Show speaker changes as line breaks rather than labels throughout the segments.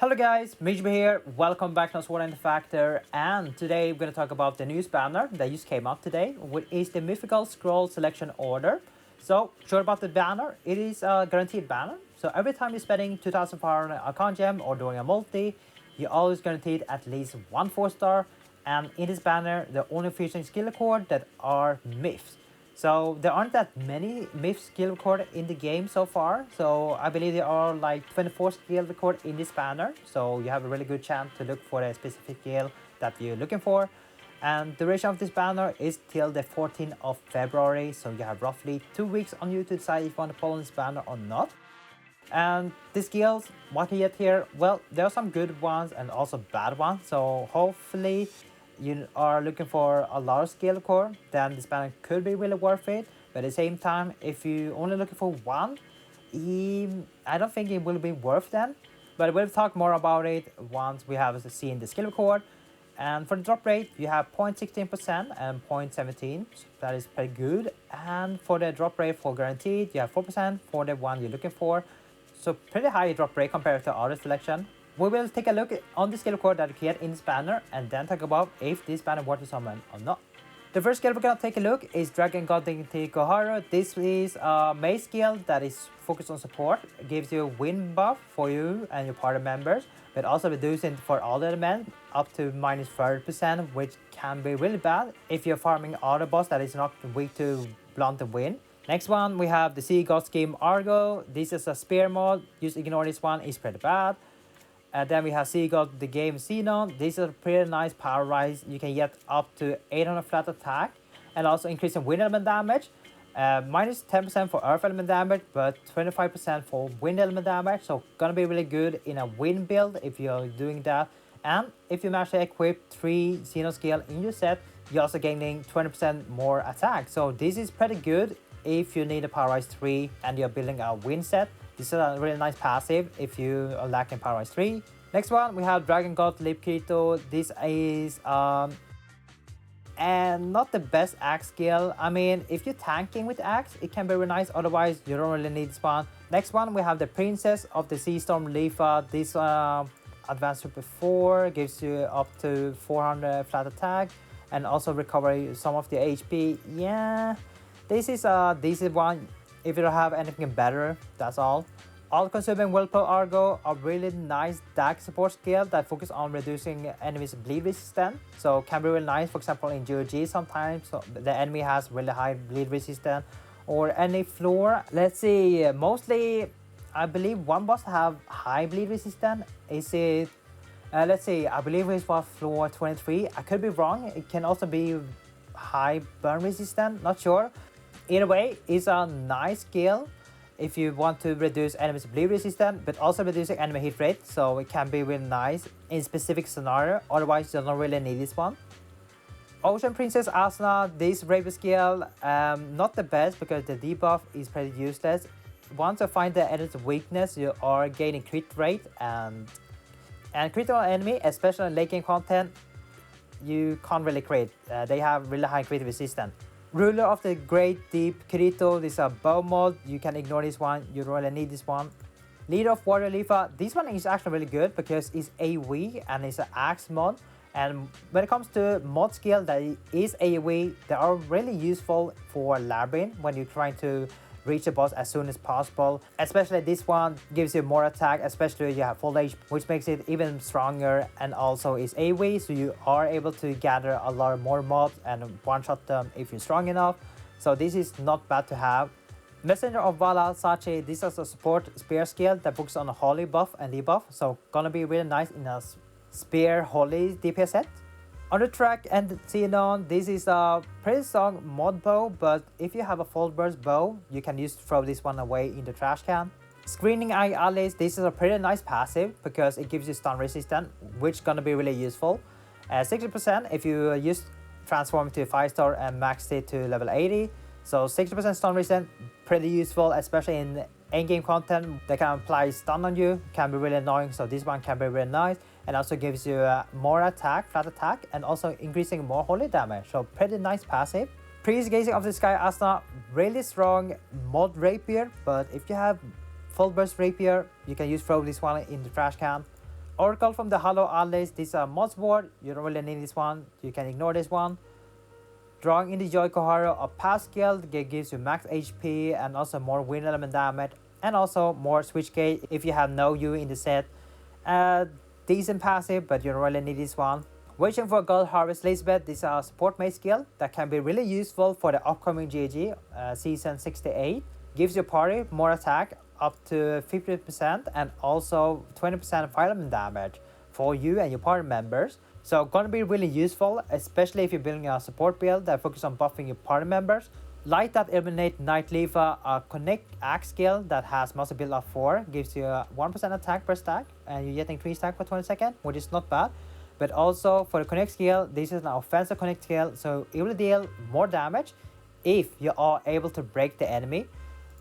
Hello guys, MikuChibi here, welcome back to Sword and Factor, and today we're going to talk about the newest banner that just came out today, which is the Mythical Scroll Selection Order. So, short about the banner, it is a guaranteed banner, so every time you're spending 2,500 Arcana Gem or doing a multi, you're always guaranteed at least one 4-star, and in this banner, they're only featuring skill record that are myths. So there aren't that many myth skill record in the game so far. So I believe there are like 24 skill record in this banner. So you have a really good chance to look for a specific skill that you're looking for. And the duration of this banner is till the 14th of February. So you have roughly 2 weeks on you to decide if you want to follow this banner or not. And the skills, what you get here, well, there are some good ones and also bad ones. So hopefully you are looking for a lot of skill core, then this banner could be really worth it. But at the same time, if you only looking for one, I don't think it will be worth them. But we'll talk more about it once we have seen the skill record. And for the drop rate, you have 0.16% and 0.17%. So that is pretty good. And for the drop rate for guaranteed, you have 4% for the one you're looking for. So pretty high drop rate compared to other selection. We will take a look on the skill record that you get in this banner and then talk about if this banner worth to summon or not. The first skill we're gonna take a look is Dragon God Dignity Koharu. This is a main skill that is focused on support. It gives you a win buff for you and your party members, but also reducing for all elements up to minus 30%, which can be really bad if you're farming other boss that is not weak to blunt and win. Next one, we have the Sea God Scheme Argo. This is a spear mod. Just ignore this one, it's pretty bad. And then we have Sea God the Game Xenon. This is a pretty nice power rise. You can get up to 800 flat attack and also increasing wind element damage. Minus 10% for earth element damage, but 25% for wind element damage. So gonna be really good in a wind build if you're doing that. And if you manage to equip 3 Xenon skill in your set, you're also gaining 20% more attack. So this is pretty good if you need a power rise 3 and you're building a wind set. This is a really nice passive if you are lacking power rise 3. Next one, we have Dragon God Lip Kirito. This is and not the best axe skill. I mean, if you're tanking with axe, it can be really nice. Otherwise, you don't really need this one. Next one, we have the Princess of the Sea Storm Lifa. This advanced super 4 gives you up to 400 flat attack and also recover some of the HP. Yeah, this is a decent one. If you don't have anything better, that's all. All-consuming Willpower Argo, a really nice DAG support skill that focuses on reducing enemies' bleed resistance. So can be really nice, for example, in GOG sometimes. So the enemy has really high bleed resistance or any floor. Let's see, mostly, I believe one boss have high bleed resistance. Is it, let's see, I believe it's for floor 23. I could be wrong. It can also be high burn resistance, not sure. Either way, it's a nice skill if you want to reduce enemies' bleed resistance, but also reducing enemy hit rate, so it can be really nice in specific scenario. Otherwise, you don't really need this one. Ocean Princess Asuna, this rapier skill, not the best because the debuff is pretty useless. Once you find the enemy's weakness, you are gaining crit rate and critical enemy, especially in late game content, you can't really crit. They have really high crit resistance. Ruler of the Great Deep Kirito, this is a bow mod. You can ignore this one, you don't really need this one. Leader of Warrior Lifa, this one is actually really good because it's AoE and it's an axe mod. And when it comes to mod skill that is AoE, they are really useful for Labyrinth when you're trying to reach the boss as soon as possible. Especially this one gives you more attack, especially if you have full HP, which makes it even stronger, and also is AoE, so you are able to gather a lot more mobs and one-shot them if you're strong enough. So this is not bad to have. Messenger of Vala Sachi, this is a support spear skill that focuses on a holy buff and debuff, so gonna be really nice in a spear holy DPS set. On the track and Xenon, this is a pretty strong mod bow, but if you have a full burst bow, you can just throw this one away in the trash can. Screening Eye Allies, this is a pretty nice passive because it gives you stun resistance, which is gonna be really useful. 60% if you just transform to 5-star and max it to level 80. So 60% stun resistance, pretty useful, especially in in-game content that can apply stun on you, can be really annoying, so this one can be really nice. And also gives you more attack, flat attack, and also increasing more holy damage, so pretty nice passive. Priest Gazing of the Sky Asuna, really strong mod rapier, but if you have full burst rapier, you can throw this one in the trash can. Oracle from the Hollow Atlas, this is a mod board, you don't really need this one, you can ignore this one. Drawing in the Joy Koharu, a pass skill that gives you max HP and also more wind element damage, and also more switch gate if you have no U in the set. Decent passive, but you don't really need this one. Waiting for Gold Harvest Lisbeth, this is a support mage skill that can be really useful for the upcoming GG, season 68. Gives your party more attack, up to 50%, and also 20% fire element damage for you and your party members. So gonna be really useful, especially if you're building a support build that focuses on buffing your party members. Light that eliminate Night Leafa, a connect axe skill that has muscle build of 4, gives you 1% attack per stack, and you're getting 3 stack for 20 seconds, which is not bad. But also for the connect skill, this is an offensive connect skill, so it will deal more damage if you are able to break the enemy.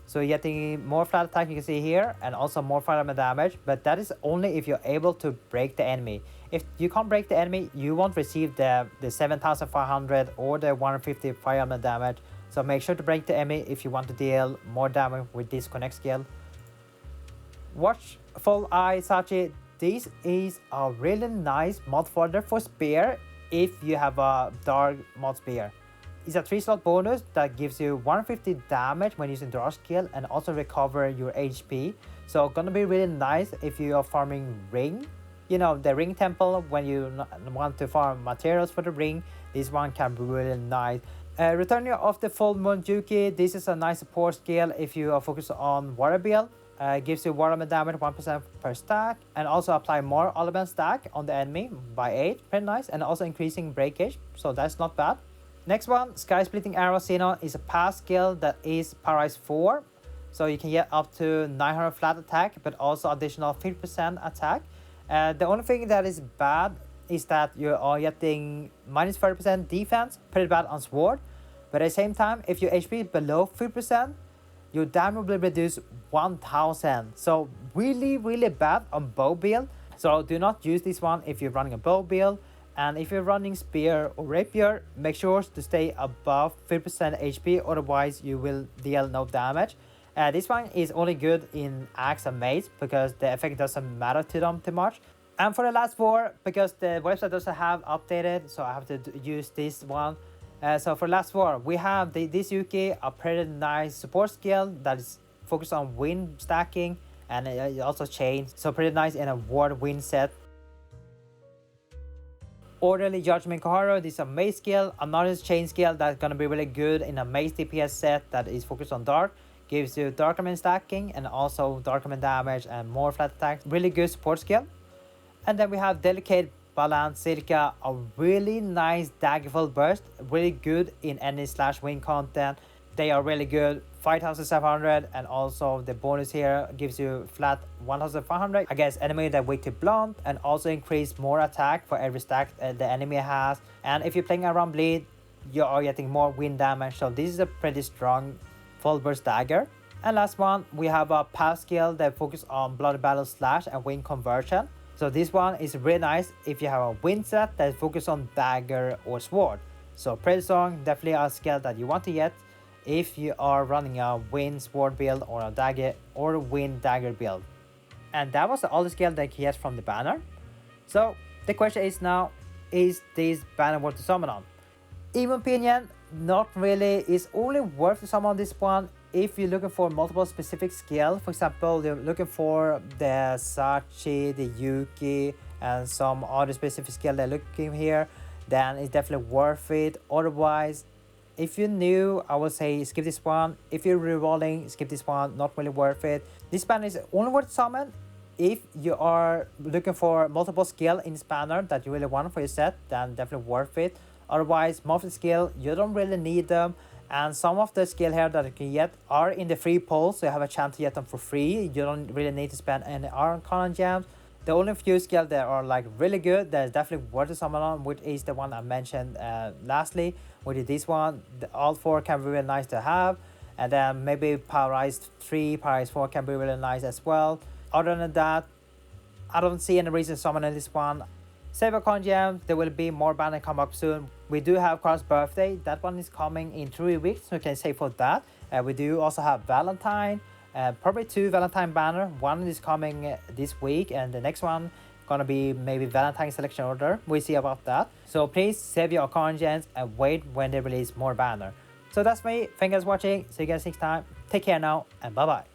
So you're getting more flat attack, you can see here, and also more fire element damage, but that is only if you're able to break the enemy. If you can't break the enemy, you won't receive the 7500 or the 150 fire element damage. So make sure to break the enemy if you want to deal more damage with this connect skill. Watchful Eye Sachi, this is a really nice mod folder for spear if you have a dark mod spear. It's a 3-slot bonus that gives you 150 damage when using draw skill and also recover your HP. So gonna be really nice if you are farming ring. You know, the ring temple, when you want to farm materials for the ring, this one can be really nice. Returning of the Full Moon Juki, this is a nice support skill if you are focused on water build. Gives you water element damage 1% per stack, and also apply more element stack on the enemy by 8, pretty nice, and also increasing breakage, so that's not bad. Next one, Sky Splitting Arrow Xenon, is a pass skill that is paralyzed 4, so you can get up to 900 flat attack, but also additional 50% attack. The only thing that is bad is that you are getting minus 30% defense, pretty bad on sword, but at the same time, if your HP is below 50%, your damage will reduce 1000, so really bad on bow build. So do not use this one if you're running a bow build. And if you're running spear or rapier, make sure to stay above 50% HP, otherwise you will deal no damage. This one is only good in axe and mace because the effect doesn't matter to them too much. And for the last 4, because the website doesn't have updated, so I have to use this one. So for last 4, we have this Yuki, a pretty nice support skill that is focused on wind stacking, and it also chains, so pretty nice in a ward wind set. Orderly Judgment Koharu, this is a mace skill, another chain skill that's gonna be really good in a mace DPS set that is focused on dark. Gives you dark element stacking and also dark element damage and more flat attacks. Really good support skill. And then we have Delicate Balance Circa, a really nice daggerful burst, really good in any /win content. They are really good, 5700, and also the bonus here gives you flat 1500 against enemy that weak to blunt, and also increase more attack for every stack the enemy has. And if you're playing around bleed, you are getting more wind damage, so this is a pretty strong full burst dagger. And last one, we have a pass skill that focuses on bloody battle slash and wind conversion. So this one is really nice if you have a wind set that focuses on dagger or sword. So pretty strong, definitely a skill that you want to get if you are running a wind sword build or a dagger or wind dagger build. And that was all the skill that he has from the banner. So the question is now, is this banner worth to summon on? In my opinion, not really. It's only worth to summon this one if you're looking for multiple specific skill. For example, you're looking for the Sachi, the Yuki, and some other specific skill they're looking here, then it's definitely worth it. Otherwise, if you're new, I would say skip this one. If you're rerolling, skip this one, not really worth it. This banner is only worth summon if you are looking for multiple skill in this banner that you really want for your set, then definitely worth it. Otherwise, most of the skill, you don't really need them. And some of the skill here that you can get are in the free pool, so you have a chance to get them for free. You don't really need to spend any Arcana gems. The only few skills that are like really good, that is definitely worth to summon on, which is the one I mentioned lastly, which is this one. All 4 can be really nice to have. And then maybe Paralyzed 3, Paralyzed 4 can be really nice as well. Other than that, I don't see any reason to summon in this one. Save Arcana gems, there will be more banner come up soon. We do have Carl's birthday, that one is coming in 3 weeks, so you can save for that. We do also have Valentine, probably 2 Valentine banner. One is coming this week and the next one gonna be maybe Valentine Selection Order. We'll see about that. So please save your account gens and wait when they release more banner. So that's me. Thank you guys for watching. See you guys next time. Take care now and bye bye.